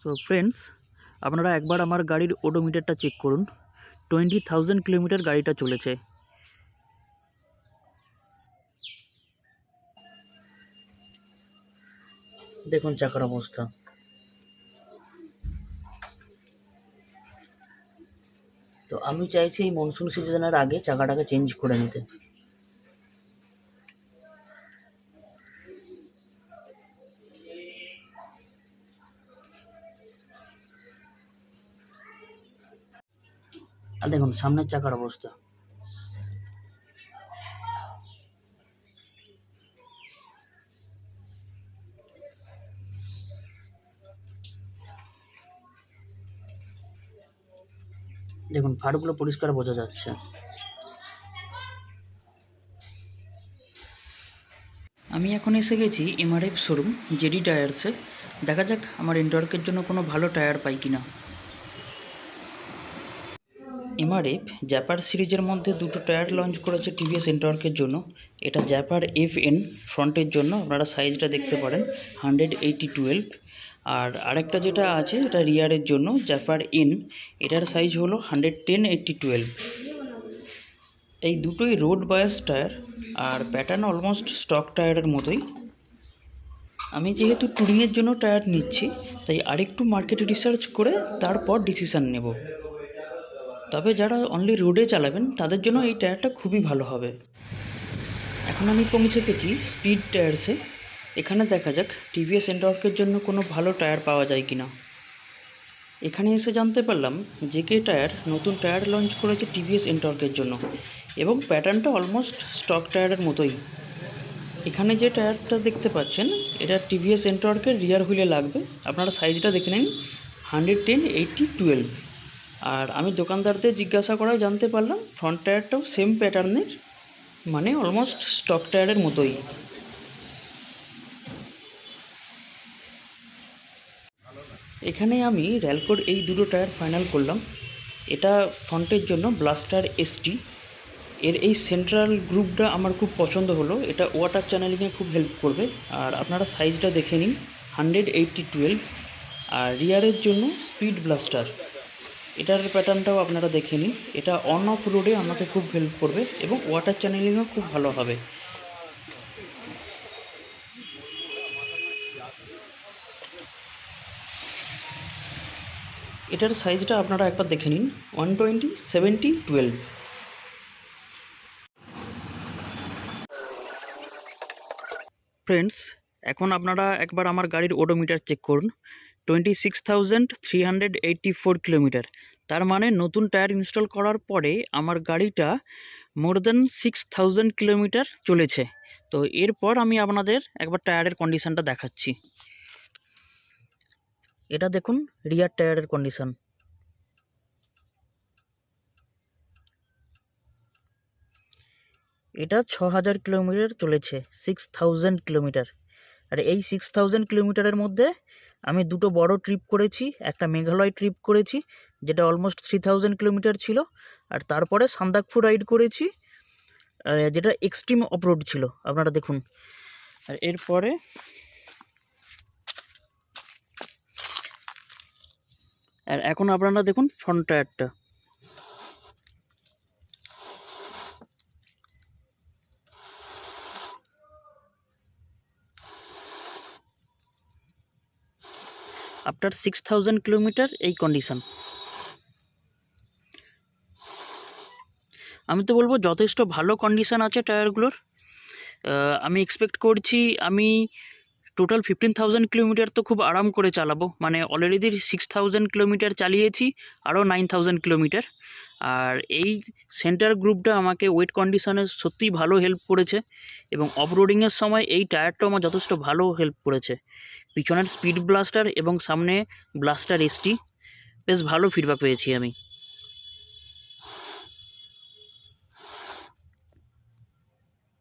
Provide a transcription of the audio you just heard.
তো ফ্রেন্ডস, আপনারা একবার আমার গাড়ির ওডোমিটারটা চেক করুন। 20,000 কিলোমিটার গাড়িটা চলেছে। দেখুন চাকার অবস্থা। তো আমি চাইছি এই মনসুন সিজনের আগে চাকাটাকে চেঞ্জ করে নিতে। আর দেখুন সামনের চাকার অবস্থা। দেখুন ফাড়গুলো পরিষ্কার বোঝা যাচ্ছে। আমি এখন এসে গেছি MRF শোরুম জেডি টায়ার্সে। দেখা যাক আমার এন্টর্কের জন্য কোনো ভালো টায়ার পাই কিনা। MRF জ্যাপার সিরিজের মধ্যে দুটো টায়ার লঞ্চ করেছে TVS Ntorq জন্য। এটা zapper-fn ফ্রন্টের জন্য, আপনারা সাইজটা দেখতে পারেন 180/12। আর আরেকটা যেটা আছে এটা রিয়ারের জন্য zapper-n, এটার সাইজ হলো 110/12। এই দুটোই রোড বায়াস টায়ার আর প্যাটার্ন অলমোস্ট স্টক টায়ারের মতোই। আমি যেহেতু টুরিংয়ের জন্য টায়ার নিচ্ছি, তাই আরেকটু মার্কেট রিসার্চ করে তারপর ডিসিশান নেব। তবে যারা অনলি রোডে চালাবেন তাদের জন্য এই টায়ারটা খুবই ভালো হবে। এখন আমি পৌঁছে গেছি স্পিড টায়ার্সে। এখানে দেখা যাক TVS Ntorq জন্য কোনো ভালো টায়ার পাওয়া যায় কিনা। এখানে এসে জানতে পারলাম JK টায়ার নতুন টায়ার লঞ্চ করেছে TVS Ntorq জন্য, এবং প্যাটার্নটা অলমোস্ট স্টক টায়ারের মতোই। এখানে যে টায়ারটা দেখতে পাচ্ছেন এটা TVS Ntorq রিয়ার হুইলে লাগবে। আপনারা সাইজটা দেখে নিন 110/12। আর আমি দোকানদারদের জিজ্ঞাসা করায় জানতে পারলাম ফ্রন্ট টায়ারটাও সেম প্যাটার্নের, মানে অলমোস্ট স্টক টায়ারের মতোই। এখানে আমি RALCOর এই দুটো টায়ার ফাইনাল করলাম। এটা ফ্রন্টের জন্য ব্লাস্টার ST। এর এই সেন্ট্রাল গ্রুপটা আমার খুব পছন্দ হলো, এটা ওয়াটার চ্যানেলিংয়ে খুব হেল্প করবে। আর আপনারা সাইজটা দেখে নিন 100/12। আর রিয়ারের জন্য স্পিড ব্লাস্টার, এটার প্যাটার্নটাও আপনারা দেখে নিন। এটা অন অফ রোডে আমাকে খুব হেল্প করবে এবং ওয়াটার চ্যানেলিংও খুব ভালো হবে। এটার সাইজটা আপনারা একবার দেখে নিন 120/70/12। ফ্রেন্ডস, এখন আপনারা একবার আমার গাড়ির ওডোমিটার চেক করুন। 26,384 কিলোমিটার। তার মানে নতুন টায়ার ইনস্টল করার পরে আমার গাড়িটা মোর দেন 6,000 কিলোমিটার চলেছে। তো এরপর আমি আপনাদের একবার টায়ারের কন্ডিশানটা দেখাচ্ছি। এটা দেখুন রিয়ার টায়ারের কন্ডিশান। এটা 6,000 কিলোমিটার চলেছে, 6,000 কিলোমিটার। আর এই 6,000 কিলোমিটারের মধ্যে আমি দুটো বড় ট্রিপ করেছি। একটা মেঘালয় ট্রিপ করেছি যেটা অলমোস্ট 3,000 কিলোমিটার ছিল, আর তারপরে সান্দাকফু রাইড করেছি যেটা এক্সট্রিম অফরোড ছিল, আপনারা দেখুন। আর এরপরে আর এখন আপনারা দেখুন ফ্রন্ট টায়ারটা। আফটার 6,000 কিলোমিটার এই কন্ডিশান। আমি তো বলবো যথেষ্ট ভালো কন্ডিশান আছে টায়ারগুলোর। আমি এক্সপেক্ট করছি আমি টোটাল 15,000 কিলোমিটার তো খুব আরাম করে চালাবো। মানে অলরেডি 6,000 কিলোমিটার চালিয়েছি, আরও 9,000 কিলোমিটার। আর এই সেন্টার গ্রুপটা আমাকে ওয়েট কন্ডিশনে সত্যিই ভালো হেল্প করেছে, এবং অফরোডিংয়ের সময় এই টায়ারটাও আমার যথেষ্ট ভালো হেল্প করেছে। পিছনের স্পিড ব্লাস্টার এবং সামনে ব্লাস্টার ST বেশ ভালো ফিডব্যাক পেয়েছি আমি।